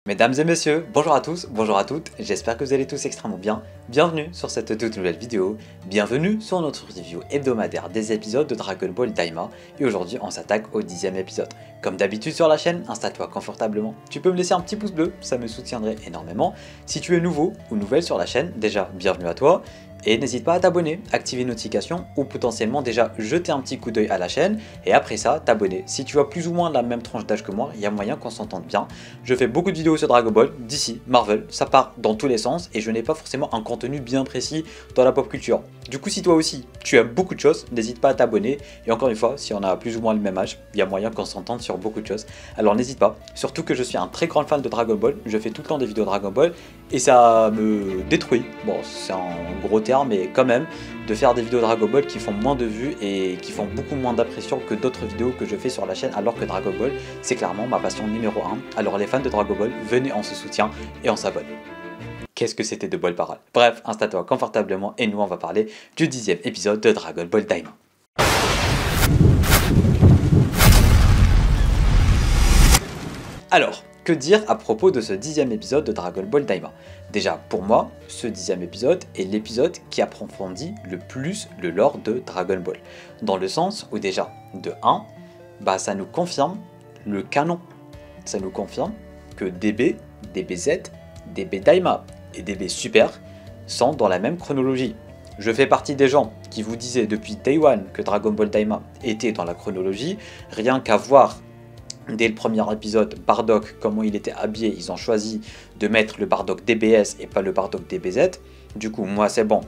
Mesdames et messieurs, bonjour à tous, bonjour à toutes, j'espère que vous allez tous extrêmement bien. Bienvenue sur cette toute nouvelle vidéo, bienvenue sur notre review hebdomadaire des épisodes de Dragon Ball Daima, et aujourd'hui on s'attaque au 10e épisode. Comme d'habitude sur la chaîne, installe-toi confortablement, tu peux me laisser un petit pouce bleu, ça me soutiendrait énormément. Si tu es nouveau ou nouvelle sur la chaîne, déjà bienvenue à toi. Et n'hésite pas à t'abonner, activer les notifications ou potentiellement déjà jeter un petit coup d'œil à la chaîne et après ça t'abonner. Si tu as plus ou moins la même tranche d'âge que moi, il y a moyen qu'on s'entende bien. Je fais beaucoup de vidéos sur Dragon Ball, DC, Marvel, ça part dans tous les sens et je n'ai pas forcément un contenu bien précis dans la pop culture. Du coup si toi aussi tu aimes beaucoup de choses, n'hésite pas à t'abonner et encore une fois si on a plus ou moins le même âge, il y a moyen qu'on s'entende sur beaucoup de choses. Alors n'hésite pas, surtout que je suis un très grand fan de Dragon Ball, je fais tout le temps des vidéos Dragon Ball et ça me détruit, bon c'est un gros terme mais quand même de faire des vidéos Dragon Ball qui font moins de vues et qui font beaucoup moins d'impression que d'autres vidéos que je fais sur la chaîne alors que Dragon Ball c'est clairement ma passion numéro 1. Alors les fans de Dragon Ball, venez on se soutient et on s'abonne. Qu'est-ce que c'était de belles paroles. Bref, installe-toi confortablement et nous on va parler du 10e épisode de Dragon Ball Daima. Alors, que dire à propos de ce 10e épisode de Dragon Ball Daima? Déjà, pour moi, ce 10e épisode est l'épisode qui approfondit le plus le lore de Dragon Ball. Dans le sens où déjà, de 1, ça nous confirme le canon. Ça nous confirme que DB, DBZ, DB Daima et DB Super sont dans la même chronologie. Je fais partie des gens qui vous disaient depuis Day One que Dragon Ball Daima était dans la chronologie, rien qu'à voir dès le premier épisode, Bardock, comment il était habillé, ils ont choisi de mettre le Bardock DBS et pas le Bardock DBZ. Du coup, moi c'est bon,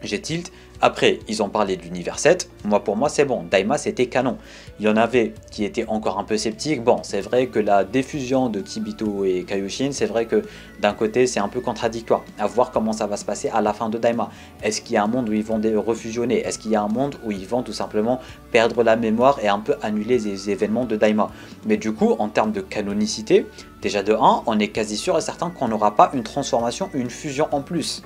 j'ai tilt. Après, ils ont parlé de l'univers 7. Pour moi c'est bon, Daima c'était canon. Il y en avait qui étaient encore un peu sceptiques. Bon, c'est vrai que la diffusion de Kibito et Kaioshin, c'est vrai que d'un côté c'est un peu contradictoire. À voir comment ça va se passer à la fin de Daima. Est-ce qu'il y a un monde où ils vont refusionner? Est-ce qu'il y a un monde où ils vont tout simplement perdre la mémoire et un peu annuler les événements de Daima? Mais du coup, en termes de canonicité, déjà de 1, on est quasi sûr et certain qu'on n'aura pas une transformation, une fusion en plus.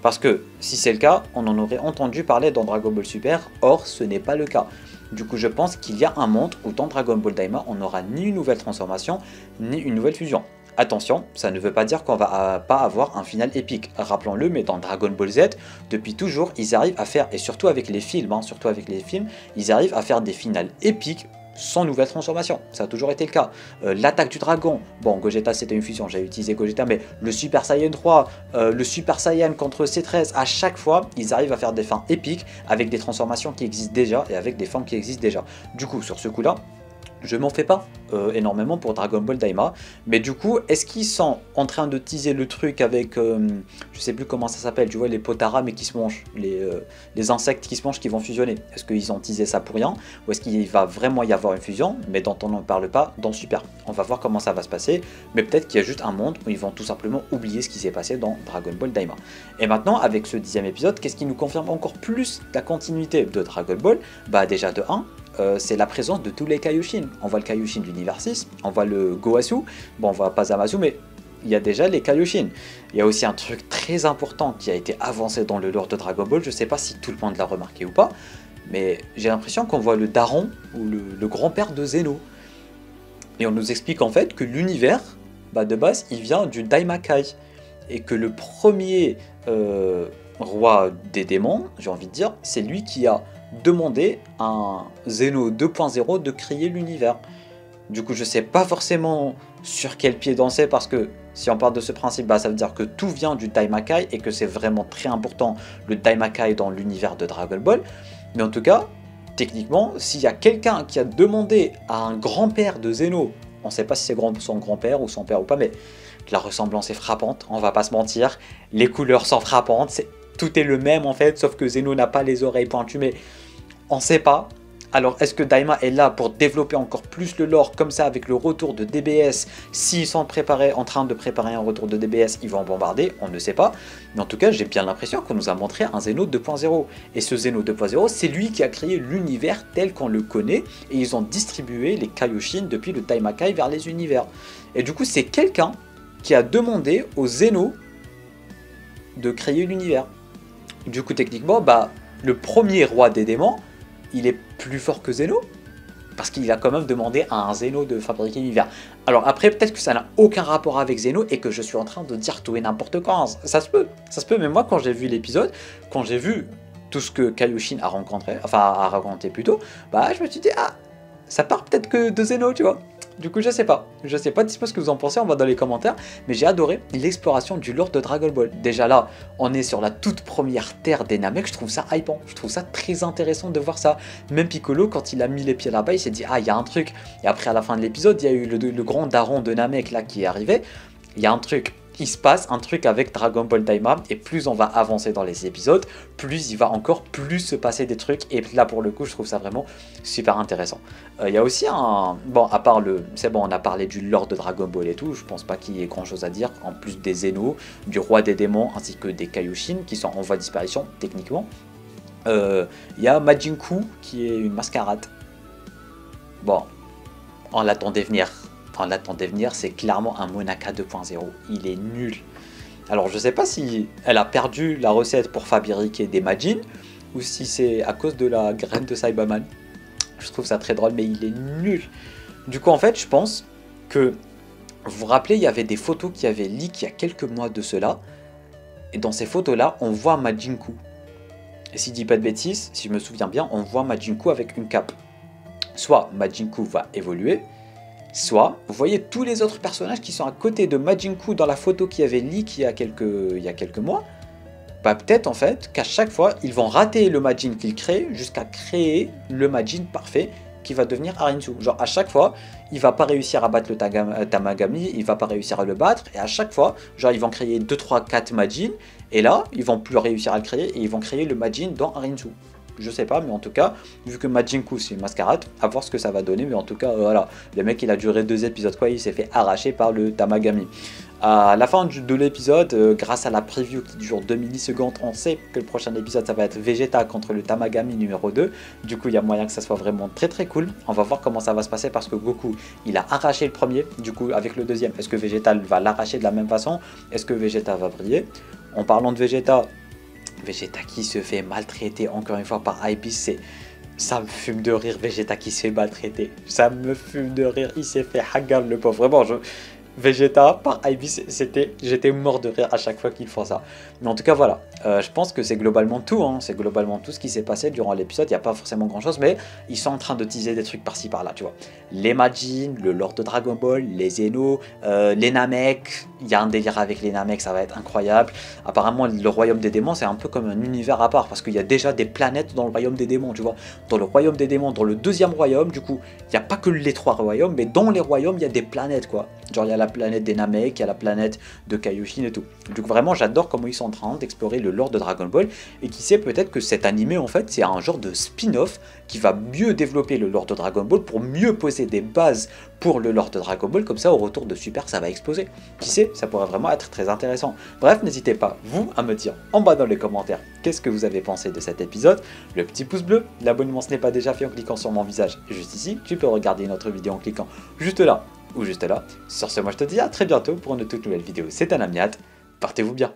Parce que si c'est le cas, on en aurait entendu parler dans Dragon Ball Super, or ce n'est pas le cas. Du coup je pense qu'il y a un monde où dans Dragon Ball Daima on n'aura ni une nouvelle transformation, ni une nouvelle fusion. Attention, ça ne veut pas dire qu'on va pas avoir un final épique, rappelons-le, mais dans Dragon Ball Z, depuis toujours, ils arrivent à faire, et surtout avec les films, ils arrivent à faire des finales épiques, sans nouvelle transformation, ça a toujours été le cas. L'attaque du dragon, bon Gogeta c'était une fusion, j'ai utilisé Gogeta, mais le Super Saiyan 3, le Super Saiyan contre C13, à chaque fois ils arrivent à faire des fins épiques avec des transformations qui existent déjà et avec des formes qui existent déjà. Du coup sur ce coup là, je m'en fais pas énormément pour Dragon Ball Daima, mais du coup, est-ce qu'ils sont en train de teaser le truc avec, je sais plus comment ça s'appelle, tu vois, les Potara mais qui se mangent, les insectes qui se mangent qui vont fusionner? Est-ce qu'ils ont teasé ça pour rien, ou est-ce qu'il va vraiment y avoir une fusion, mais dont on n'en parle pas dans Super? On va voir comment ça va se passer, mais peut-être qu'il y a juste un monde où ils vont tout simplement oublier ce qui s'est passé dans Dragon Ball Daima. Et maintenant, avec ce 10e épisode, qu'est-ce qui nous confirme encore plus la continuité de Dragon Ball? Déjà de 1, c'est la présence de tous les Kaioshin. On voit le Kaioshin de l'univers 6, on voit le Goasu, bon on voit pas Zamasu, mais il y a déjà les Kaioshin. Il y a aussi un truc très important qui a été avancé dans le lore de Dragon Ball, je sais pas si tout le monde l'a remarqué ou pas, mais j'ai l'impression qu'on voit le daron ou le grand-père de Zeno. Et on nous explique en fait que l'univers, de base, il vient du Daimakai, et que le premier roi des démons, j'ai envie de dire, c'est lui qui a demandé à un Zeno 2.0 de créer l'univers. Du coup, je sais pas forcément sur quel pied danser, parce que si on part de ce principe, ça veut dire que tout vient du Daimakai et que c'est vraiment très important le Daimakai dans l'univers de Dragon Ball. Mais en tout cas, techniquement, s'il y a quelqu'un qui a demandé à un grand-père de Zeno, on sait pas si c'est son grand-père ou son père ou pas, mais la ressemblance est frappante, on va pas se mentir, les couleurs sont frappantes, tout est le même en fait, sauf que Zeno n'a pas les oreilles pointues, mais on sait pas. Alors est-ce que Daima est là pour développer encore plus le lore comme ça avec le retour de DBS? S'ils sont en train de préparer un retour de DBS, ils vont bombarder, on ne sait pas. Mais en tout cas, j'ai bien l'impression qu'on nous a montré un Zeno 2.0. Et ce Zeno 2.0, c'est lui qui a créé l'univers tel qu'on le connaît. Et ils ont distribué les Kaioshin depuis le Daimakai vers les univers. Et du coup, c'est quelqu'un qui a demandé au Zeno de créer l'univers. Du coup, techniquement, le premier roi des démons, il est plus fort que Zeno. Parce qu'il a quand même demandé à un Zeno de fabriquer l'univers. Alors après, peut-être que ça n'a aucun rapport avec Zeno et que je suis en train de dire tout et n'importe quoi. Hein. Ça se peut, mais moi quand j'ai vu l'épisode, quand j'ai vu tout ce que Kaioshin a rencontré, enfin a raconté plutôt, bah je me suis dit, ah, ça part peut-être que de Zeno, tu vois. Du coup, je sais pas, dites-moi ce que vous en pensez, on va dans les commentaires, mais j'ai adoré l'exploration du lore de Dragon Ball. Déjà là, on est sur la toute première terre des Namek, je trouve ça hypant, je trouve ça très intéressant de voir ça. Même Piccolo, quand il a mis les pieds là-bas, il s'est dit, ah, il y a un truc. Et après, à la fin de l'épisode, il y a eu le grand daron de Namek là qui est arrivé, il y a un truc. Il se passe un truc avec Dragon Ball Daima et plus on va avancer dans les épisodes, plus il va encore plus se passer des trucs et là pour le coup je trouve ça vraiment super intéressant. Il y a aussi un... Bon à part le... C'est bon on a parlé du lore de Dragon Ball et tout, je pense pas qu'il y ait grand chose à dire en plus des Zeno, du roi des démons ainsi que des Kaioshin qui sont en voie de disparition techniquement. Il y a Majin Buu qui est une mascarade. Bon, on l'attendait venir. C'est clairement un Monaka 2.0. Il est nul. Alors je sais pas si elle a perdu la recette pour fabriquer des Majin ou si c'est à cause de la graine de Saibaman. Je trouve ça très drôle mais il est nul. Du coup en fait je pense que, vous vous rappelez il y avait des photos qui avaient leak il y a quelques mois de cela. Et dans ces photos là on voit Majin Buu. Et si je dis pas de bêtises, si je me souviens bien, on voit Majin Buu avec une cape. Soit Majin Buu va évoluer, soit, vous voyez tous les autres personnages qui sont à côté de Majin Buu dans la photo qui avait leak il y a quelques mois, bah peut-être en fait qu'à chaque fois, ils vont rater le Majin qu'ils créent jusqu'à créer le Majin parfait qui va devenir Arinsu. Genre à chaque fois, il va pas réussir à battre le Tamagami, il va pas réussir à le battre, et à chaque fois, genre ils vont créer 2, 3, 4 Majin, et là, ils vont plus réussir à le créer, et ils vont créer le Majin dans Arinsu. Je sais pas, mais en tout cas, vu que Majin Buu c'est une mascarade, à voir ce que ça va donner, mais en tout cas, voilà, le mec il a duré 2 épisodes, quoi, il s'est fait arracher par le Tamagami. À la fin de l'épisode, grâce à la preview qui dure 2 millisecondes, on sait que le prochain épisode ça va être Vegeta contre le Tamagami numéro 2, du coup il y a moyen que ça soit vraiment très très cool. On va voir comment ça va se passer parce que Goku il a arraché le premier, du coup avec le deuxième, est-ce que Vegeta va l'arracher de la même façon? Est-ce que Vegeta va briller? En parlant de Vegeta qui se fait maltraiter encore une fois par Ibis, ça me fume de rire. Vegeta qui se fait maltraiter, ça me fume de rire, il s'est fait hagar le pauvre. Vraiment, Vegeta par Ibis, j'étais mort de rire à chaque fois qu'ils font ça. Mais en tout cas voilà, je pense que c'est globalement tout, hein. C'est globalement tout ce qui s'est passé durant l'épisode. Il n'y a pas forcément grand chose, mais ils sont en train de teaser des trucs par-ci par-là, tu vois. Les Majin, le lore de Dragon Ball, les Zeno, les Namek. Il y a un délire avec les Namek, ça va être incroyable. Apparemment le royaume des démons c'est un peu comme un univers à part, parce qu'il y a déjà des planètes dans le royaume des démons, tu vois. Dans le royaume des démons, dans le deuxième royaume, du coup, il n'y a pas que les 3 royaumes, mais dans les royaumes il y a des planètes, quoi. Genre il y a la planète des Namek, il y a la planète de Kaioshin et tout. Donc vraiment j'adore comment ils sont en train d'explorer le lore de Dragon Ball, et qui sait, peut-être que cet animé en fait c'est un genre de spin-off qui va mieux développer le lore de Dragon Ball pour mieux poser des bases pour le lore de Dragon Ball, comme ça au retour de Super ça va exploser. Qui sait, ça pourrait vraiment être très intéressant. Bref, n'hésitez pas vous à me dire en bas dans les commentaires qu'est-ce que vous avez pensé de cet épisode, le petit pouce bleu, l'abonnement ce n'est pas déjà fait en cliquant sur mon visage juste ici, tu peux regarder une autre vidéo en cliquant juste là ou juste là. Sur ce, moi je te dis à très bientôt pour une toute nouvelle vidéo. C'est un Amiat, portez-vous bien.